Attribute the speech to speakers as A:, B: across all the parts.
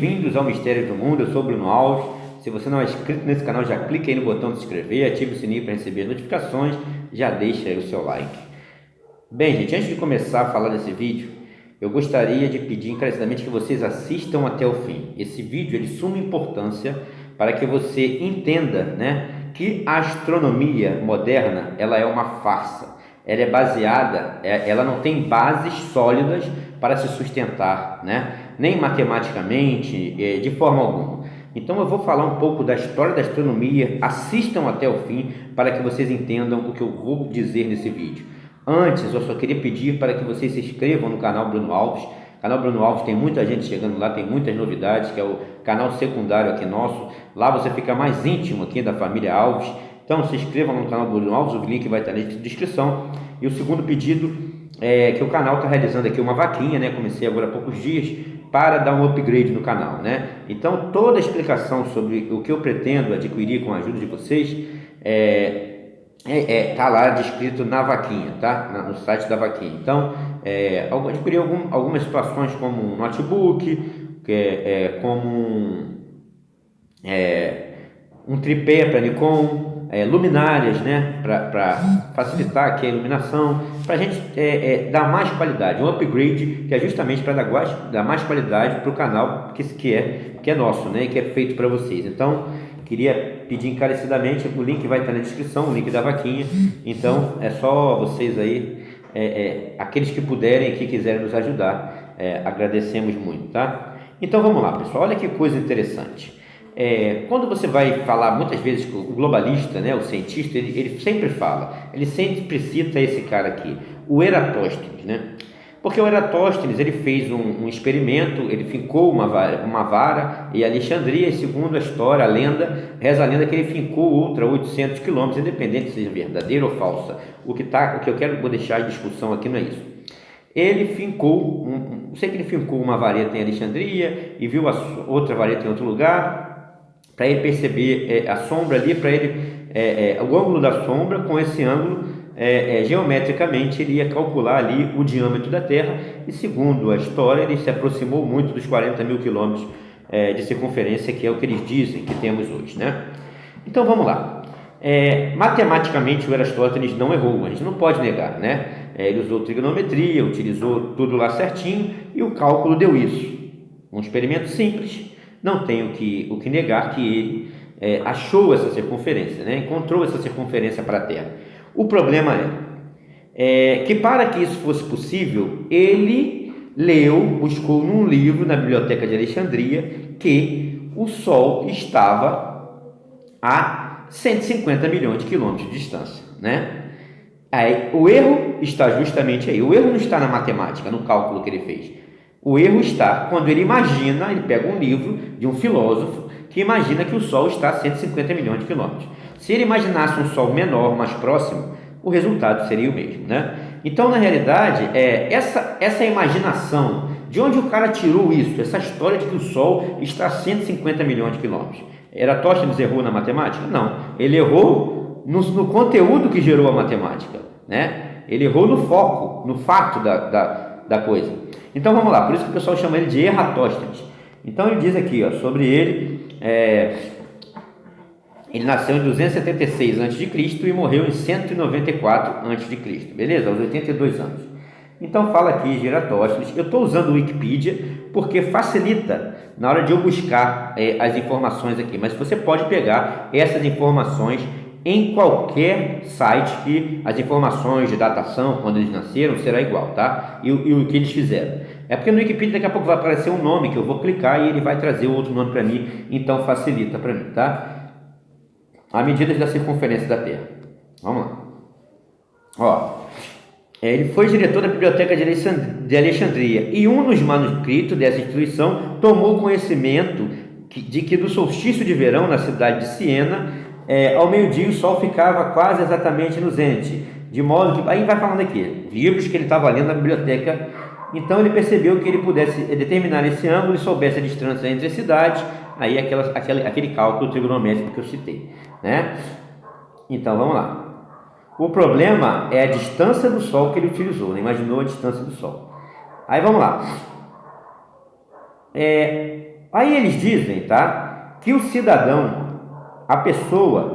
A: bem-vindos ao Mistério do Mundo. Eu sou o Bruno Alves. Se você não é inscrito nesse canal, já clica aí no botão de se inscrever, ative o sininho para receber notificações, já deixa aí o seu like. Bem, gente, antes de começar a falar desse vídeo, eu gostaria de pedir encarecidamente que vocês assistam até o fim. Esse vídeo é de suma importância para que você entenda, que a astronomia moderna ela é uma farsa. Ela é baseada, ela não tem bases sólidas para se sustentar, nem matematicamente, de forma alguma. Então eu vou falar um pouco da história da astronomia, assistam até o fim para que vocês entendam o que eu vou dizer nesse vídeo. Antes, eu só queria pedir para que vocês se inscrevam no canal Bruno Alves. O canal Bruno Alves tem muita gente chegando lá, tem muitas novidades, que é o canal secundário aqui nosso. Lá você fica mais íntimo aqui da família Alves. Então se inscrevam no canal Bruno Alves, o link vai estar na descrição. E o segundo pedido é que o canal está realizando aqui uma vaquinha, comecei agora há poucos dias, para dar um upgrade no canal, Então toda a explicação sobre o que eu pretendo adquirir com a ajuda de vocês tá lá descrito na vaquinha, tá? No site da vaquinha. Então, adquirir algumas situações como um notebook, como um tripé para Nikon, luminárias, para facilitar aqui a iluminação, para a gente dar mais qualidade, um upgrade que é justamente para dar mais qualidade para o canal que é nosso, e que é feito para vocês. Então, queria pedir encarecidamente, o link vai estar na descrição, o link da vaquinha. Então é só vocês aí, aqueles que puderem, que quiserem nos ajudar, agradecemos muito, tá? Então vamos lá, pessoal, olha que coisa interessante. Quando você vai falar, muitas vezes, com o globalista, o cientista, ele sempre fala, ele sempre cita esse cara aqui, o Eratóstenes, Porque o Eratóstenes, ele fez um experimento, ele fincou uma vara em Alexandria, e segundo a história, reza a lenda que ele fincou outra 800 quilômetros, independente se seja verdadeira ou falsa. O que eu quero deixar em discussão aqui não é isso. Ele fincou, sei que ele fincou uma vareta em Alexandria e viu a outra vareta em outro lugar, para ele perceber a sombra ali, para ele, o ângulo da sombra, com esse ângulo, geometricamente ele ia calcular ali o diâmetro da Terra, e segundo a história ele se aproximou muito dos 40 mil quilômetros de circunferência, que é o que eles dizem que temos hoje, Então vamos lá. Matematicamente o Eratóstenes não errou, a gente não pode negar, Ele usou trigonometria, utilizou tudo lá certinho, e o cálculo deu isso. Um experimento simples, não tem o que negar que ele achou essa circunferência, encontrou essa circunferência para a Terra. O problema que para que isso fosse possível, ele buscou num livro na Biblioteca de Alexandria que o Sol estava a 150 milhões de quilômetros de distância, Aí, o erro está justamente aí. O erro não está na matemática, no cálculo que ele fez. O erro está quando ele pega um livro de um filósofo que imagina que o Sol está a 150 milhões de quilômetros. Se ele imaginasse um Sol menor, mais próximo, o resultado seria o mesmo, Então, na realidade, essa imaginação, de onde o cara tirou isso, essa história de que o Sol está a 150 milhões de quilômetros. Eratóstenes errou na matemática? Não. Ele errou no conteúdo que gerou a matemática, Ele errou no foco, no fato da coisa. Então, vamos lá. Por isso que o pessoal chama ele de Eratóstenes. Então, ele diz aqui, sobre ele... Ele nasceu em 276 a.C. e morreu em 194 a.C., beleza? Aos 82 anos. Então fala aqui de Eratóstenes. Eu estou usando o Wikipedia porque facilita na hora de eu buscar as informações aqui. Mas você pode pegar essas informações em qualquer site que as informações de datação, quando eles nasceram, será igual, tá? E o que eles fizeram. É porque no Wikipedia daqui a pouco vai aparecer um nome que eu vou clicar e ele vai trazer outro nome para mim. Então facilita para mim, tá? A medidas da circunferência da Terra. Vamos lá. Ele foi diretor da Biblioteca de Alexandria, e um dos manuscritos dessa instituição tomou conhecimento de que do solstício de verão na cidade de Siena, ao meio-dia o Sol ficava quase exatamente no zênite, de modo que, aí vai falando aqui, livros que ele estava lendo na biblioteca. Então ele percebeu que ele pudesse determinar esse ângulo e soubesse a distância entre as cidades, aí aquele cálculo trigonométrico que eu citei, Então vamos lá. O problema é a distância do Sol que ele utilizou, imaginou a distância do Sol. Aí vamos lá. Aí eles dizem, tá, que o cidadão, a pessoa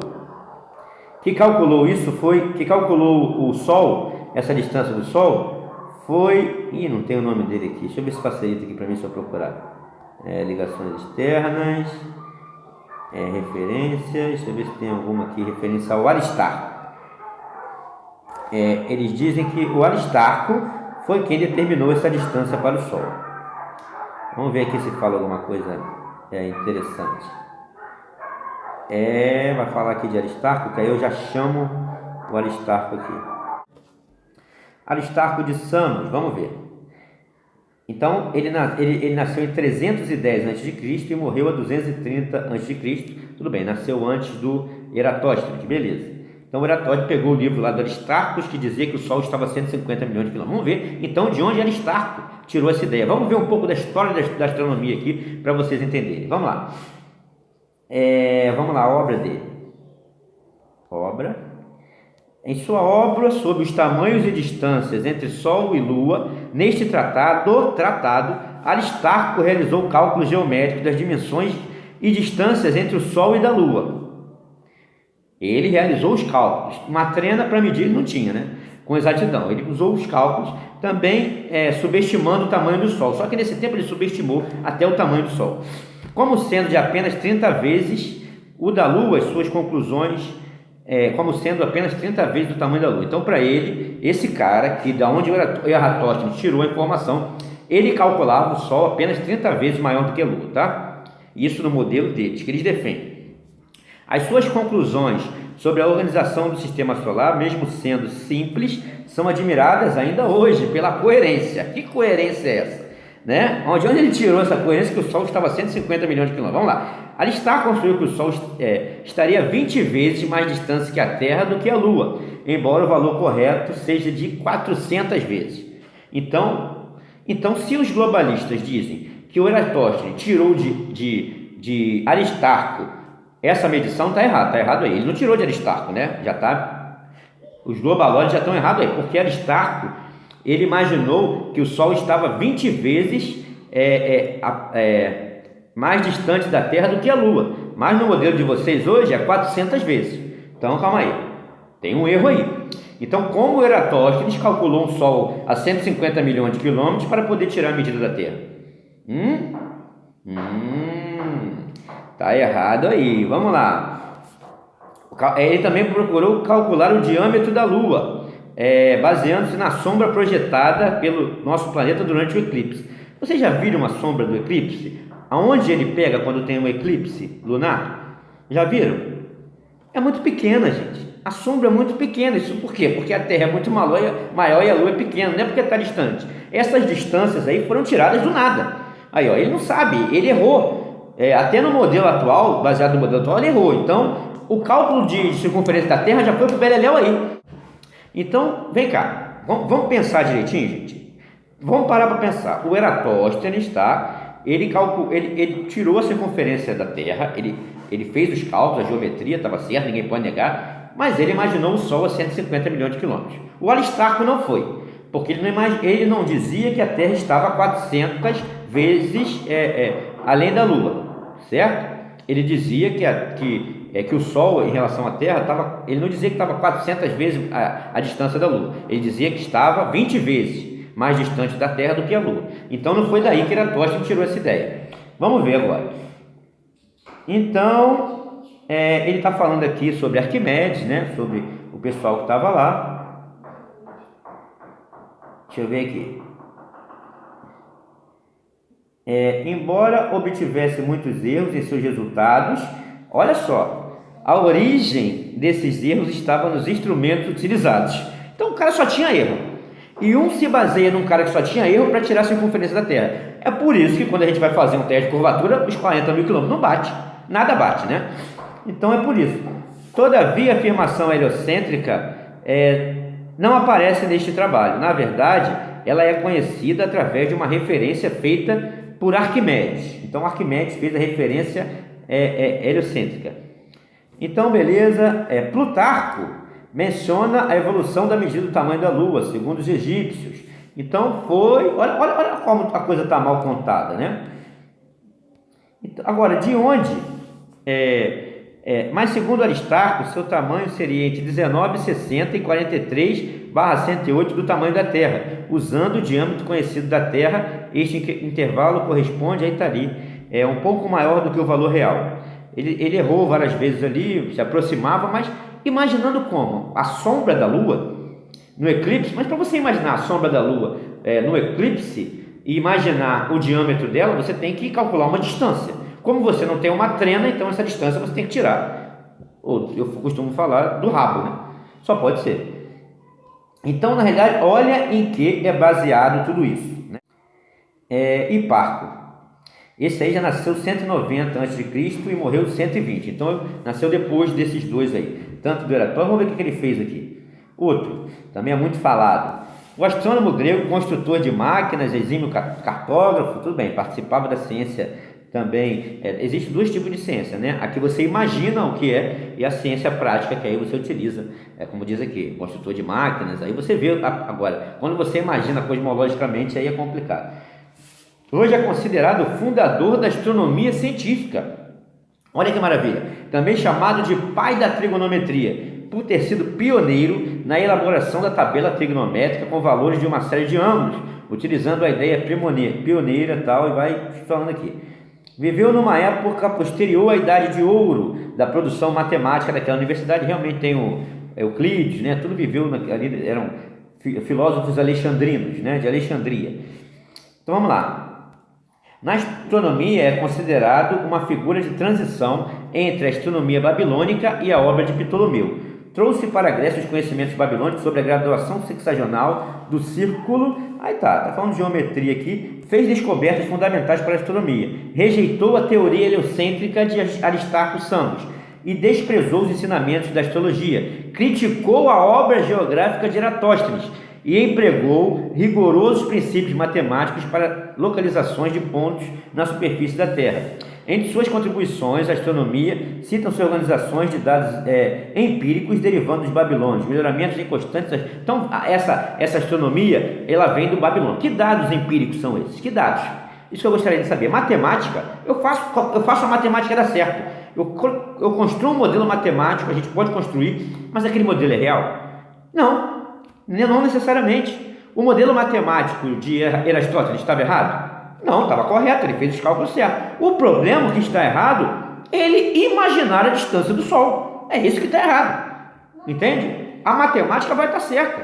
A: que calculou isso que calculou o Sol, essa distância do Sol, foi... Ih, não tem o nome dele aqui, deixa eu ver se facilita aqui para mim se eu procurar. Ligações externas, referências, deixa eu ver se tem alguma aqui, referência ao Aristarco. Eles dizem que o Aristarco foi quem determinou essa distância para o Sol. Vamos ver aqui se fala alguma coisa interessante. Vai falar aqui de Aristarco, que aí eu já chamo o Aristarco aqui. Aristarco de Samos, vamos ver. Então, ele nasceu em 310 a.C. e morreu a 230 a.C. Tudo bem, nasceu antes do Eratóstenes, beleza. Então, o Eratóstenes pegou o livro lá do Aristarco, que dizia que o Sol estava a 150 milhões de quilômetros. Vamos ver, então, de onde Aristarco tirou essa ideia. Vamos ver um pouco da história da astronomia aqui, para vocês entenderem. Vamos lá. Vamos lá, a obra dele. Em sua obra sobre os tamanhos e distâncias entre Sol e Lua, neste tratado, Aristarco realizou cálculos geométricos das dimensões e distâncias entre o Sol e da Lua. Ele realizou os cálculos. Uma trena para medir ele não tinha, né? Com exatidão. Ele usou os cálculos, também subestimando o tamanho do Sol. Só que nesse tempo ele subestimou até o tamanho do Sol. Como sendo de apenas 30 vezes o da Lua, as suas conclusões, como sendo apenas 30 vezes do tamanho da Lua. Então, para ele, esse cara, que da onde o Eratóstenes tirou a informação, ele calculava o Sol apenas 30 vezes maior do que a Lua, tá? Isso no modelo deles, que eles defendem. As suas conclusões sobre a organização do Sistema Solar, mesmo sendo simples, são admiradas ainda hoje pela coerência. Que coerência é essa? Né? De onde ele tirou essa coerência que o Sol estava a 150 milhões de quilômetros? Vamos lá. Aristarco construiu que o Sol estaria 20 vezes mais distante que a Terra do que a Lua, embora o valor correto seja de 400 vezes. Então, se os globalistas dizem que o Eratóstenes tirou de Aristarco essa medição, está errado aí. Ele não tirou de Aristarco, né? Os globalóides já estão errados aí, porque Aristarco, ele imaginou que o Sol estava 20 vezes mais distante da Terra do que a Lua. Mas no modelo de vocês hoje é 400 vezes. Então, calma aí. Tem um erro aí. Então, como o Eratóstenes calculou um Sol a 150 milhões de quilômetros para poder tirar a medida da Terra? Tá errado aí. Vamos lá. Ele também procurou calcular o diâmetro da Lua, baseando-se na sombra projetada pelo nosso planeta durante o eclipse. Vocês já viram uma sombra do eclipse? Aonde ele pega quando tem um eclipse lunar? Já viram? É muito pequena, gente. A sombra é muito pequena. Isso por quê? Porque a Terra é muito maior e a Lua é pequena. Não é porque está distante. Essas distâncias aí foram tiradas do nada. Aí, ele não sabe. Ele errou. Até no modelo atual, baseado no modelo atual, ele errou. Então, o cálculo de circunferência da Terra já foi para o beleléu aí. Então, vem cá. Vamos pensar direitinho, gente. Vamos parar para pensar. O Eratóstenes, tá? Ele tirou a circunferência da Terra, ele fez os cálculos, a geometria estava certa, ninguém pode negar, mas ele imaginou o Sol a 150 milhões de quilômetros. O Aristarco não foi, porque ele não dizia que a Terra estava a 400 vezes além da Lua, certo? Ele dizia que o Sol, em relação à Terra, ele não dizia que estava 400 vezes a distância da Lua, ele dizia que estava 20 vezes mais distante da Terra do que a Lua. Então não foi daí que Eratóstenes tirou essa ideia. Vamos ver agora. Então, ele está falando aqui sobre Arquimedes, né? Sobre o pessoal que estava lá. Deixa eu ver aqui. Embora obtivesse muitos erros em seus resultados, olha só, a origem desses erros estava nos instrumentos utilizados. Então o cara só tinha erro. E se baseia num cara que só tinha erro para tirar a circunferência da Terra. É por isso que quando a gente vai fazer um teste de curvatura, os 40 mil quilômetros não bate. Nada bate, né? Então é por isso. Todavia, a afirmação heliocêntrica não aparece neste trabalho. Na verdade, ela é conhecida através de uma referência feita por Arquimedes. Então Arquimedes fez a referência heliocêntrica. Então, beleza. Plutarco menciona a evolução da medida do tamanho da Lua, segundo os egípcios. Então olha como a coisa está mal contada, né? Então, agora, de onde? Mas segundo Aristarco, seu tamanho seria entre 19,60 e 43/108 do tamanho da Terra, usando o diâmetro conhecido da Terra. Este intervalo corresponde a Itali, um pouco maior do que o valor real. Ele errou várias vezes ali, se aproximava, mas imaginando como? A sombra da Lua no eclipse, mas para você imaginar a sombra da Lua no eclipse e imaginar o diâmetro dela, você tem que calcular uma distância. Como você não tem uma trena, então essa distância você tem que tirar. Ou eu costumo falar do rabo, né? Só pode ser. Então, na realidade, olha em que é baseado tudo isso, né? Hiparco. Esse aí já nasceu 190 a.C. e morreu 120. Então, nasceu depois desses dois aí. Tanto do Eratório, vamos ver o que ele fez aqui. Outro, também é muito falado. O astrônomo grego, construtor de máquinas, exímio cartógrafo, tudo bem, participava da ciência também. Existem dois tipos de ciência, né? A que você imagina o que é e a ciência prática, que aí você utiliza, como diz aqui, construtor de máquinas. Aí você vê, agora, quando você imagina cosmologicamente, aí é complicado. Hoje é considerado o fundador da astronomia científica. Olha que maravilha! Também chamado de pai da trigonometria, por ter sido pioneiro na elaboração da tabela trigonométrica com valores de uma série de ângulos, utilizando a ideia pioneira e tal, e vai falando aqui. Viveu numa época posterior à Idade de Ouro da produção matemática daquela universidade. Realmente tem o Euclides, né? Tudo viveu ali, eram filósofos alexandrinos, né? De Alexandria. Então vamos lá. Na astronomia é considerado uma figura de transição entre a astronomia babilônica e a obra de Ptolomeu. Trouxe para a Grécia os conhecimentos babilônicos sobre a graduação sexagenal do círculo. Aí tá falando de geometria aqui. Fez descobertas fundamentais para a astronomia. Rejeitou a teoria heliocêntrica de Aristarco Samos e desprezou os ensinamentos da astrologia. Criticou a obra geográfica de Eratóstenes e empregou rigorosos princípios matemáticos para localizações de pontos na superfície da Terra. Entre suas contribuições à astronomia, citam-se organizações de dados empíricos derivando dos babilônios, melhoramentos inconstantes. Então, essa astronomia, ela vem do Babilônio. Que dados empíricos são esses? Que dados? Isso que eu gostaria de saber. Matemática, eu faço a matemática dar certo. Eu construo um modelo matemático, a gente pode construir, mas aquele modelo é real? Não necessariamente. O modelo matemático de Aristóteles estava errado? Não, estava correto, ele fez os cálculos certos. O problema que está errado é ele imaginar a distância do Sol. É isso que está errado. Entende? A matemática vai estar certa.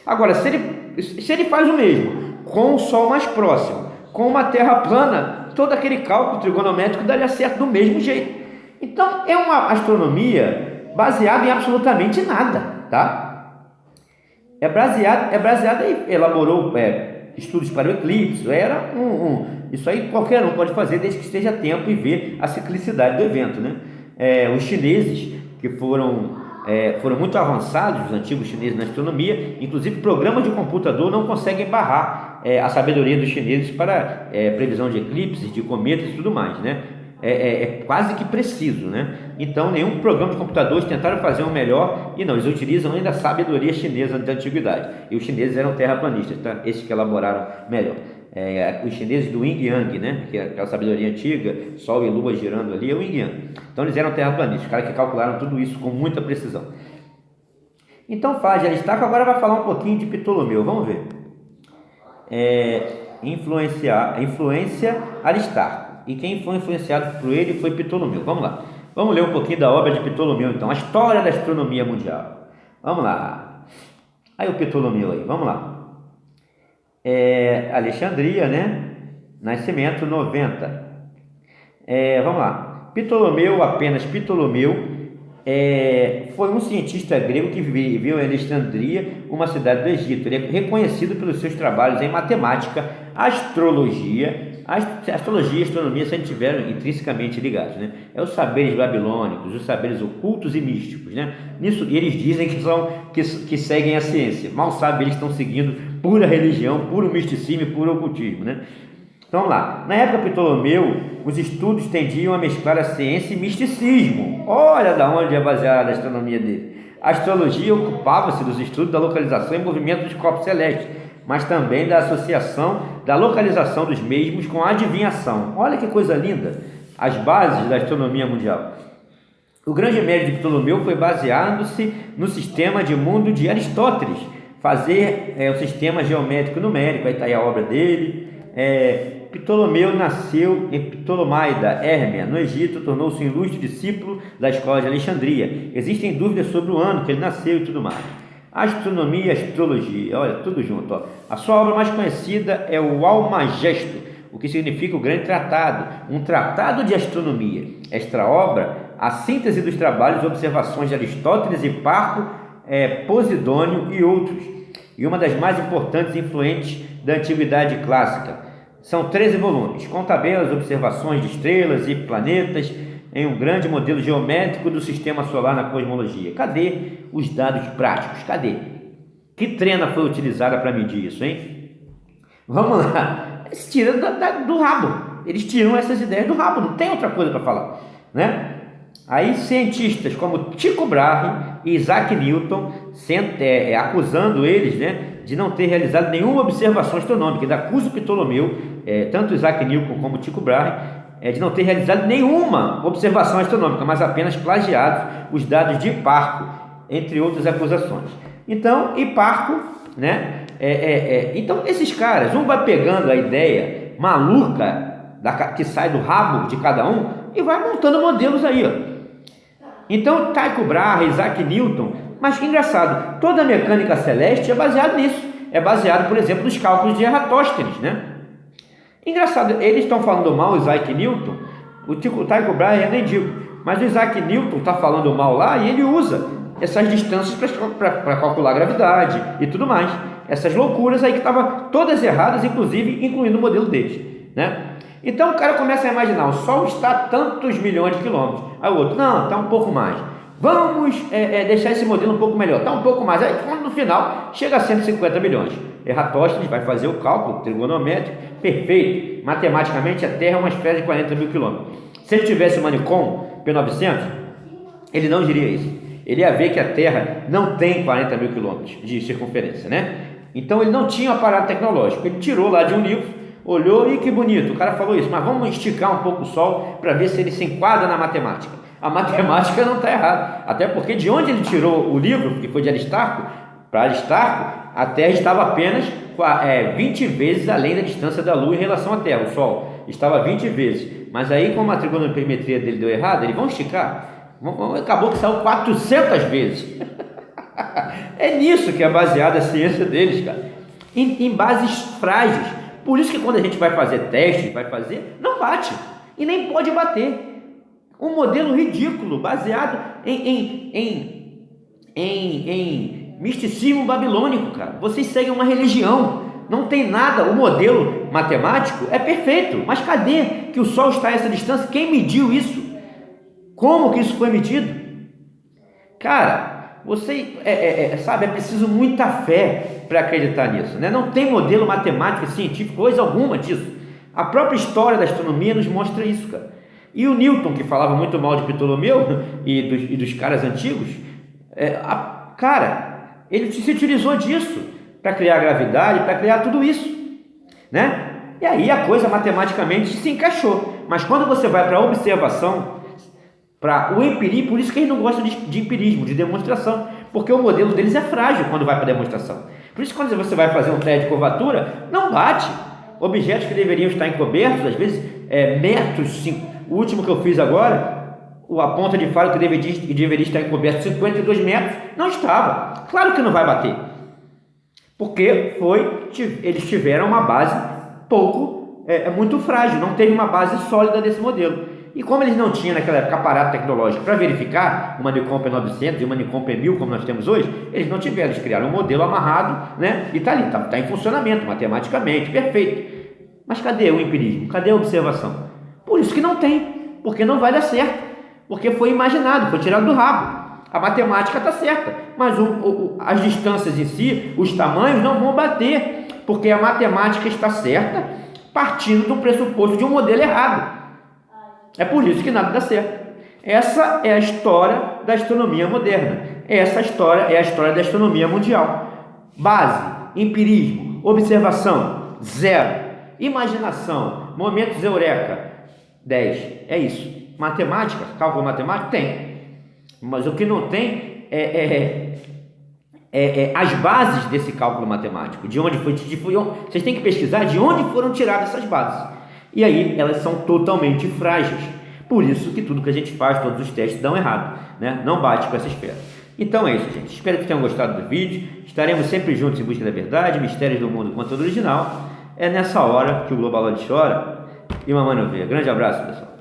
A: Agora, se ele faz o mesmo com o Sol mais próximo, com uma Terra plana, todo aquele cálculo trigonométrico daria certo do mesmo jeito. Então, é uma astronomia baseada em absolutamente nada, tá? É baseada em elaborou estudos para o eclipse. Isso aí qualquer um pode fazer desde que esteja a tempo e ver a ciclicidade do evento, né? Os chineses, que foram muito avançados, os antigos chineses na astronomia, inclusive programas de computador não conseguem barrar a sabedoria dos chineses para previsão de eclipses, de cometas e tudo mais, né? Quase que preciso, né? Então, nenhum programa de computadores tentaram fazer um melhor e não, eles utilizam ainda a sabedoria chinesa da antiguidade. E os chineses eram terraplanistas, tá? Esses que elaboraram melhor. Os chineses do Yin Yang, né? Que é aquela sabedoria antiga, Sol e Lua girando ali, é o Yin Yang. Então, eles eram terraplanistas, os caras que calcularam tudo isso com muita precisão. Então, fala de Aristarco, agora vai falar um pouquinho de Ptolomeu, vamos ver. Influência Aristarco. E quem foi influenciado por ele foi Ptolomeu. Vamos lá. Vamos ler um pouquinho da obra de Ptolomeu, então. A história da astronomia mundial. Vamos lá. Aí o Ptolomeu aí. Vamos lá. Alexandria, né? Nascimento 90. Vamos lá. Ptolomeu, apenas Ptolomeu, foi um cientista grego que viveu em Alexandria, uma cidade do Egito. Ele é reconhecido pelos seus trabalhos em matemática, astrologia. A astrologia e a astronomia sempre estiveram intrinsecamente ligados, né? Os saberes babilônicos, os saberes ocultos e místicos, né? Nisso, e eles dizem que seguem a ciência. Mal sabem, eles estão seguindo pura religião, puro misticismo e puro ocultismo, né? Então lá, na época de Ptolomeu, os estudos tendiam a mesclar a ciência e misticismo. Olha da onde é baseada a astronomia dele. A astrologia ocupava-se dos estudos da localização e movimento dos corpos celestes, mas também da associação da localização dos mesmos com a adivinhação. Olha que coisa linda! as bases da astronomia mundial. O grande mérito de Ptolomeu foi baseado-se no sistema de mundo de Aristóteles, fazer o sistema geométrico numérico. Aí está aí a obra dele. Ptolomeu nasceu em Ptolomaida, Hérmia, no Egito, tornou-se um ilustre discípulo da escola de Alexandria. Existem dúvidas sobre o ano que ele nasceu e tudo mais. Astronomia e astrologia, olha, tudo junto. Ó. A sua obra mais conhecida é o Almagesto, o que significa o grande tratado, um tratado de astronomia. Esta obra, a síntese dos trabalhos e observações de Aristóteles, Hiparco, Posidônio e outros, e uma das mais importantes e influentes da antiguidade clássica. São 13 volumes, com tabelas, observações de estrelas e planetas em um grande modelo geométrico do sistema solar na cosmologia. Cadê os dados práticos? Cadê? Que trena foi utilizada para medir isso, hein? Vamos lá. Eles tiram do rabo. Eles tiram essas ideias do rabo. Não tem outra coisa para falar, né? Aí cientistas como Tycho Brahe e Isaac Newton acusando eles, né, de não ter realizado nenhuma observação astronômica. Eles acusam Ptolomeu, tanto Isaac Newton como Tycho Brahe, de não ter realizado nenhuma observação astronômica, mas apenas plagiado os dados de Hiparco, entre outras acusações. Então, Hiparco, né, então esses caras, um vai pegando a ideia maluca que sai do rabo de cada um e vai montando modelos aí, ó. Então, Tycho Brahe, Isaac Newton, mas que engraçado, toda a mecânica celeste é baseada nisso. É baseado, por exemplo, nos cálculos de Eratóstenes, né? Engraçado, eles estão falando mal, Isaac Newton, o Tycho Brahe eu nem digo, mas o Isaac Newton está falando mal lá e ele usa essas distâncias para calcular a gravidade e tudo mais. Essas loucuras aí que estavam todas erradas, inclusive incluindo o modelo deles, né? Então o cara começa a imaginar, o Sol está a tantos milhões de quilômetros. Aí o outro, não, está um pouco mais. Vamos deixar esse modelo um pouco melhor, está um pouco mais. Aí quando no final chega a 150 milhões. Eratóstenes vai fazer o cálculo trigonométrico perfeito. Matematicamente a Terra é uma esfera de 40 mil quilômetros. Se ele tivesse uma Nikon P900, ele não diria isso. Ele ia ver que a Terra não tem 40 mil quilômetros de circunferência, né? Então ele não tinha um aparato tecnológico. Ele tirou lá de um livro, olhou e que bonito, o cara falou isso, mas vamos esticar um pouco o Sol para ver se ele se enquadra na matemática. A matemática não está errada, até porque de onde ele tirou o livro, que foi de Aristarco, para Aristarco, a Terra estava apenas 20 vezes além da distância da Lua em relação à Terra. O Sol estava 20 vezes, mas aí como a trigonometria dele deu errado, eles vão esticar, acabou que saiu 400 vezes. É nisso que é baseada a ciência deles, cara, em bases frágeis. Por isso que quando a gente vai fazer teste, não bate e nem pode bater. Um modelo ridículo, baseado em misticismo babilônico, cara. Vocês seguem uma religião, não tem nada. O modelo matemático é perfeito, mas cadê que o Sol está a essa distância? Quem mediu isso? Como que isso foi medido? Cara, você sabe, é preciso muita fé para acreditar nisso, né? Não tem modelo matemático, científico, coisa alguma disso. A própria história da astronomia nos mostra isso, cara. E o Newton, que falava muito mal de Ptolomeu e dos caras antigos, ele se utilizou disso para criar a gravidade, para criar tudo isso, né? E aí a coisa matematicamente se encaixou. Mas quando você vai para a observação, para o empirismo, por isso que eles não gostam de empirismo, de demonstração, porque o modelo deles é frágil quando vai para a demonstração. Por isso que quando você vai fazer um teste de curvatura, não bate. Objetos que deveriam estar encobertos, às vezes metros, o último que eu fiz agora, a ponta de faro que deveria estar encoberto 52 metros, não estava. Claro que não vai bater, porque eles tiveram uma base muito frágil, não teve uma base sólida desse modelo. E como eles não tinham naquela época aparato tecnológico para verificar uma Nikon P900 e uma Nikon P1000 como nós temos hoje, eles não tiveram, eles criaram um modelo amarrado, né? E está ali, está em funcionamento matematicamente, perfeito. Mas cadê o empirismo? Cadê a observação? Por isso que não tem, porque não vai dar certo, porque foi imaginado, foi tirado do rabo. A matemática está certa, mas as distâncias em si, os tamanhos não vão bater, porque a matemática está certa partindo do pressuposto de um modelo errado. É por isso que nada dá certo. Essa é a história da astronomia moderna. Essa história é a história da astronomia mundial. Base, empirismo, observação, zero. Imaginação, momentos eureka, 10. É isso. Matemática, cálculo matemático? Tem. Mas o que não tem as bases desse cálculo matemático. De onde foi, vocês têm que pesquisar de onde foram tiradas essas bases. E aí elas são totalmente frágeis. Por isso que tudo que a gente faz, todos os testes dão errado, né? Não bate com essa esfera. Então é isso, gente. Espero que tenham gostado do vídeo. Estaremos sempre juntos em busca da verdade, mistérios do mundo, conteúdo original. É nessa hora que o Globalmente chora e mamãe não vê. Grande abraço, pessoal.